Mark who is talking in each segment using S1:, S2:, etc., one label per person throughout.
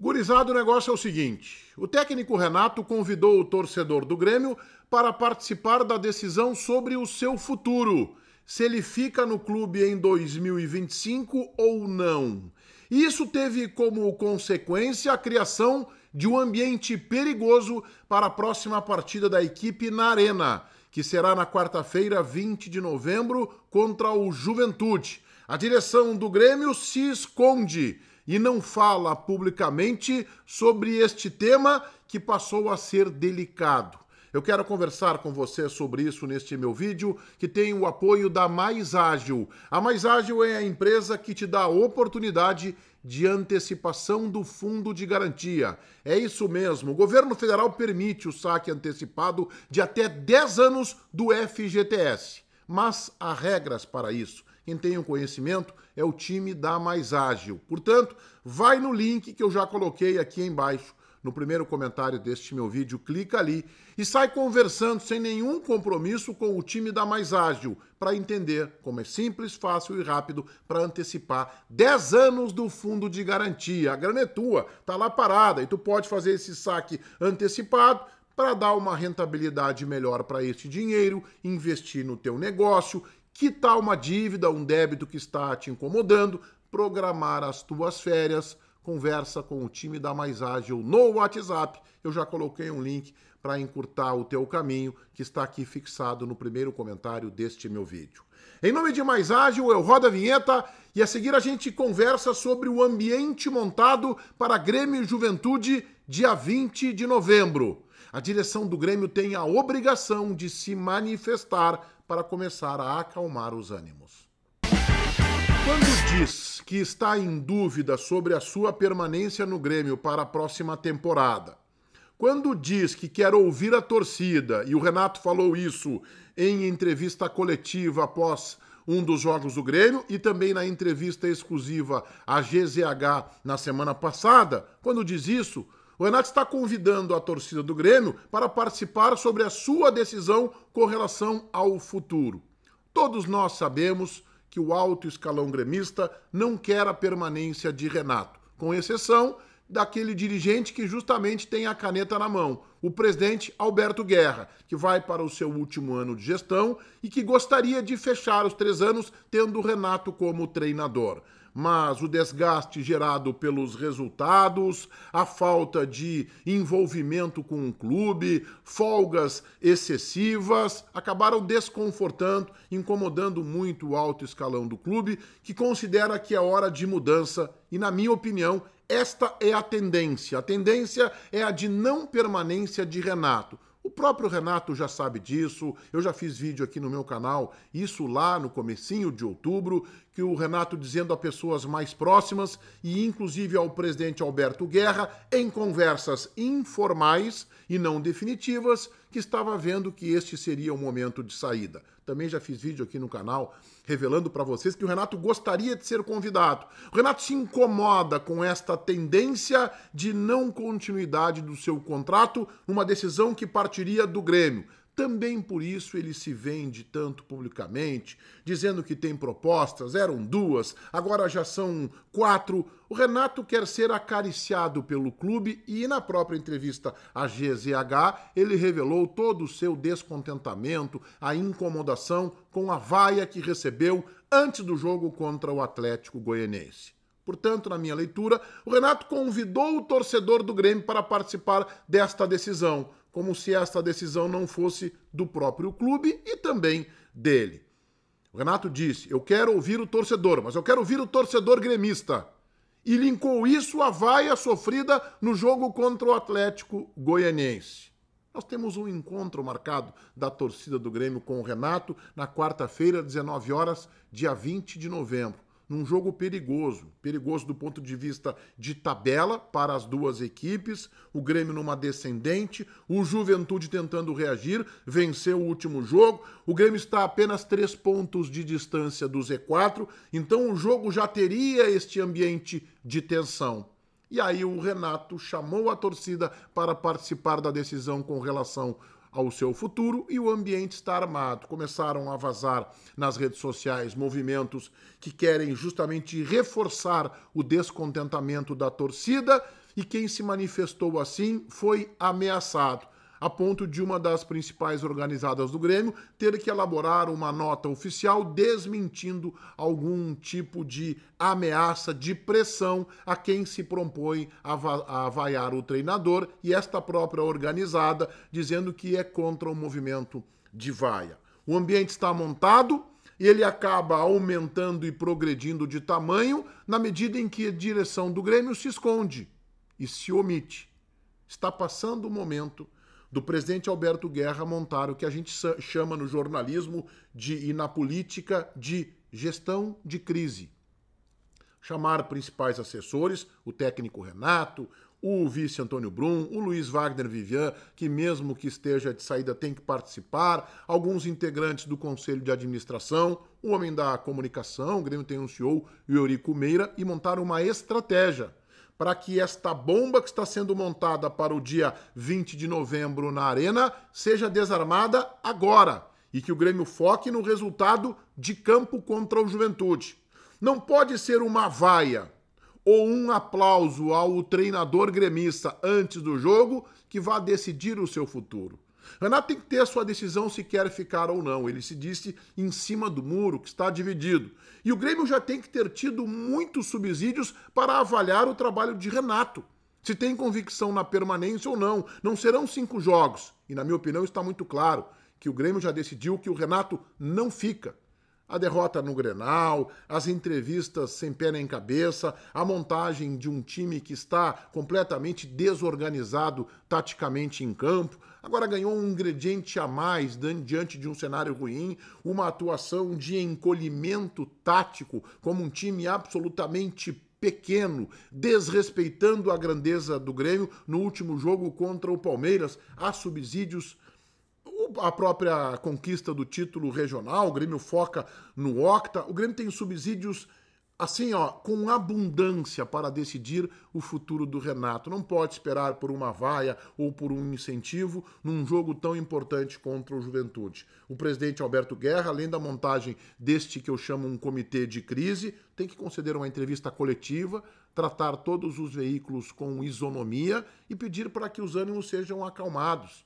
S1: Gurizada, o negócio é o seguinte: o técnico Renato convidou o torcedor do Grêmio para participar da decisão sobre o seu futuro, se ele fica no clube em 2025 ou não. E isso teve como consequência a criação de um ambiente perigoso para a próxima partida da equipe na Arena, que será na quarta-feira, 20 de novembro, contra o Juventude. A direção do Grêmio se esconde e não fala publicamente sobre este tema que passou a ser delicado. Eu quero conversar com você sobre isso neste meu vídeo, que tem o apoio da Mais Ágil. A Mais Ágil é a empresa que te dá a oportunidade de antecipação do fundo de garantia. É isso mesmo, o governo federal permite o saque antecipado de até 10 anos do FGTS. Mas há regras para isso. Quem tem o conhecimento é o time da Mais Ágil. Portanto, vai no link que eu já coloquei aqui embaixo, no primeiro comentário deste meu vídeo, clica ali e sai conversando sem nenhum compromisso com o time da Mais Ágil, para entender como é simples, fácil e rápido para antecipar 10 anos do fundo de garantia. A grana é tua, tá lá parada e tu pode fazer esse saque antecipado para dar uma rentabilidade melhor para esse dinheiro, investir no teu negócio, quitar uma dívida, um débito que está te incomodando, programar as tuas férias. Conversa com o time da Mais Ágil no WhatsApp. Eu já coloquei um link para encurtar o teu caminho, que está aqui fixado no primeiro comentário deste meu vídeo. Em nome de Mais Ágil, eu rodo a vinheta e a seguir a gente conversa sobre o ambiente montado para Grêmio e Juventude dia 20 de novembro. A direção do Grêmio tem a obrigação de se manifestar para começar a acalmar os ânimos. Quando diz que está em dúvida sobre a sua permanência no Grêmio para a próxima temporada, quando diz que quer ouvir a torcida, e o Renato falou isso em entrevista coletiva após um dos jogos do Grêmio e também na entrevista exclusiva à GZH na semana passada, quando diz isso, o Renato está convidando a torcida do Grêmio para participar sobre a sua decisão com relação ao futuro. Todos nós sabemos que o alto escalão gremista não quer a permanência de Renato, com exceção daquele dirigente que justamente tem a caneta na mão, o presidente Alberto Guerra, que vai para o seu último ano de gestão e que gostaria de fechar os 3 anos tendo o Renato como treinador. Mas o desgaste gerado pelos resultados, a falta de envolvimento com o clube, folgas excessivas, acabaram desconfortando, incomodando muito o alto escalão do clube, que considera que é hora de mudança e, na minha opinião, esta é a tendência. A tendência é a de não permanência de Renato. O próprio Renato já sabe disso, eu já fiz vídeo aqui no meu canal, isso lá no comecinho de outubro, que o Renato dizendo a pessoas mais próximas e inclusive ao presidente Alberto Guerra, em conversas informais e não definitivas, que estava vendo que este seria o momento de saída. Também já fiz vídeo aqui no canal revelando para vocês que o Renato gostaria de ser convidado. O Renato se incomoda com esta tendência de não continuidade do seu contrato, uma decisão que partiria do Grêmio. Também por isso ele se vende tanto publicamente, dizendo que tem propostas, eram 2, agora já são 4. O Renato quer ser acariciado pelo clube e na própria entrevista à GZH ele revelou todo o seu descontentamento, a incomodação com a vaia que recebeu antes do jogo contra o Atlético Goianiense. Portanto, na minha leitura, o Renato convidou o torcedor do Grêmio para participar desta decisão, como se esta decisão não fosse do próprio clube e também dele. O Renato disse, eu quero ouvir o torcedor, mas eu quero ouvir o torcedor gremista. E linkou isso à vaia sofrida no jogo contra o Atlético Goianiense. Nós temos um encontro marcado da torcida do Grêmio com o Renato na quarta-feira, 19 horas, dia 20 de novembro. Num jogo perigoso do ponto de vista de tabela para as duas equipes, o Grêmio numa descendente, o Juventude tentando reagir, venceu o último jogo, o Grêmio está a apenas 3 pontos de distância do Z4, então o jogo já teria este ambiente de tensão. E aí o Renato chamou a torcida para participar da decisão com relação ao seu futuro e o ambiente está armado. Começaram a vazar nas redes sociais movimentos que querem justamente reforçar o descontentamento da torcida e quem se manifestou assim foi ameaçado, a ponto de uma das principais organizadas do Grêmio ter que elaborar uma nota oficial desmentindo algum tipo de ameaça, de pressão a quem se propõe a vaiar o treinador, e esta própria organizada dizendo que é contra o movimento de vaia. O ambiente está montado e ele acaba aumentando e progredindo de tamanho na medida em que a direção do Grêmio se esconde e se omite. Está passando o momento do presidente Alberto Guerra montar o que a gente chama no jornalismo e na política de gestão de crise. Chamar principais assessores, o técnico Renato, o vice Antônio Brum, o Luiz Wagner Vivian, que mesmo que esteja de saída tem que participar, alguns integrantes do Conselho de Administração, o homem da comunicação, o Grêmio tem um CEO, o Eurico Meira, e montar uma estratégia para que esta bomba que está sendo montada para o dia 20 de novembro na Arena seja desarmada agora e que o Grêmio foque no resultado de campo contra o Juventude. Não pode ser uma vaia ou um aplauso ao treinador gremista antes do jogo que vá decidir o seu futuro. Renato tem que ter a sua decisão se quer ficar ou não. Ele se disse em cima do muro, que está dividido. E o Grêmio já tem que ter tido muitos subsídios para avaliar o trabalho de Renato. Se tem convicção na permanência ou não. Não serão 5 jogos. E na minha opinião está muito claro que o Grêmio já decidiu que o Renato não fica. A derrota no Grenal, as entrevistas sem pé nem cabeça, a montagem de um time que está completamente desorganizado taticamente em campo, agora ganhou um ingrediente a mais diante de um cenário ruim, uma atuação de encolhimento tático, como um time absolutamente pequeno, desrespeitando a grandeza do Grêmio no último jogo contra o Palmeiras. Há subsídios, a própria conquista do título regional, o Grêmio foca no Octa, o Grêmio tem subsídios assim, ó, com abundância para decidir o futuro do Renato. Não pode esperar por uma vaia ou por um incentivo num jogo tão importante contra o Juventude. O presidente Alberto Guerra, além da montagem deste que eu chamo um comitê de crise, tem que conceder uma entrevista coletiva, tratar todos os veículos com isonomia e pedir para que os ânimos sejam acalmados.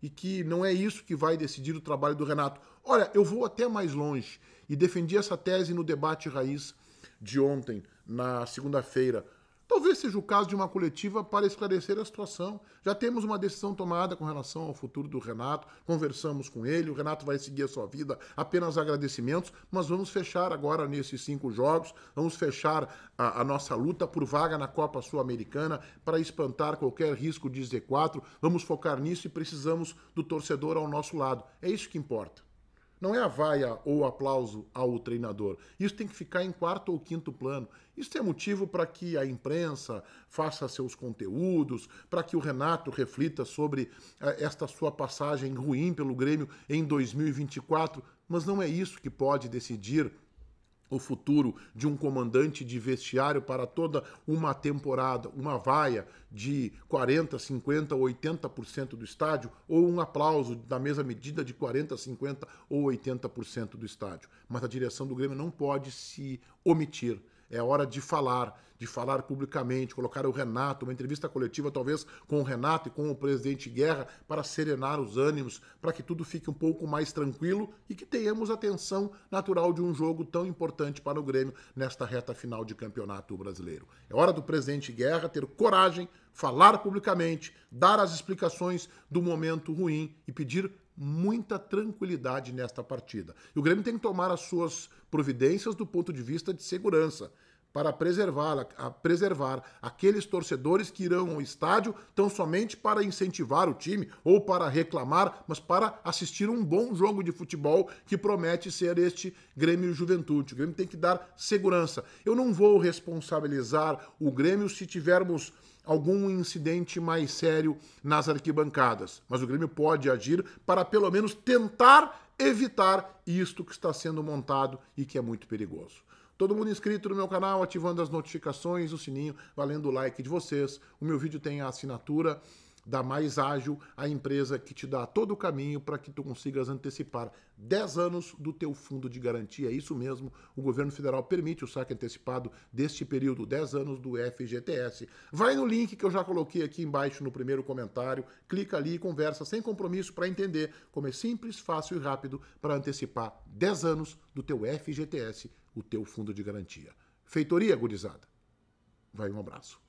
S1: E que não é isso que vai decidir o trabalho do Renato. Olha, eu vou até mais longe e defendi essa tese no debate raiz de ontem, na segunda-feira. Talvez seja o caso de uma coletiva para esclarecer a situação. Já temos uma decisão tomada com relação ao futuro do Renato, conversamos com ele, o Renato vai seguir a sua vida, apenas agradecimentos, mas vamos fechar agora nesses 5 jogos, vamos fechar a nossa luta por vaga na Copa Sul-Americana para espantar qualquer risco de Z4, vamos focar nisso e precisamos do torcedor ao nosso lado. É isso que importa. Não é a vaia ou o aplauso ao treinador. Isso tem que ficar em 4º ou 5º plano. Isso é motivo para que a imprensa faça seus conteúdos, para que o Renato reflita sobre esta sua passagem ruim pelo Grêmio em 2024. Mas não é isso que pode decidir o futuro de um comandante de vestiário para toda uma temporada, uma vaia de 40%, 50% ou 80% do estádio, ou um aplauso da mesma medida de 40%, 50% ou 80% do estádio. Mas a direção do Grêmio não pode se omitir. É hora de falar publicamente, colocar o Renato, uma entrevista coletiva talvez com o Renato e com o presidente Guerra para serenar os ânimos, para que tudo fique um pouco mais tranquilo e que tenhamos a tensão natural de um jogo tão importante para o Grêmio nesta reta final de campeonato brasileiro. É hora do presidente Guerra ter coragem, falar publicamente, dar as explicações do momento ruim e pedir muita tranquilidade nesta partida. E o Grêmio tem que tomar as suas providências do ponto de vista de segurança para preservar aqueles torcedores que irão ao estádio tão somente para incentivar o time ou para reclamar, mas para assistir um bom jogo de futebol que promete ser este Grêmio Juventude. O Grêmio tem que dar segurança. Eu não vou responsabilizar o Grêmio se tivermos algum incidente mais sério nas arquibancadas, mas o Grêmio pode agir para pelo menos tentar evitar isto que está sendo montado e que é muito perigoso. Todo mundo inscrito no meu canal, ativando as notificações, o sininho, valendo o like de vocês. O meu vídeo tem a assinatura da Mais Ágil, a empresa que te dá todo o caminho para que tu consigas antecipar 10 anos do teu fundo de garantia. É isso mesmo, o governo federal permite o saque antecipado deste período, 10 anos do FGTS. Vai no link que eu já coloquei aqui embaixo no primeiro comentário, clica ali e conversa sem compromisso para entender como é simples, fácil e rápido para antecipar 10 anos do teu FGTS, o teu fundo de garantia. Feitoria, gurizada. Vai, um abraço.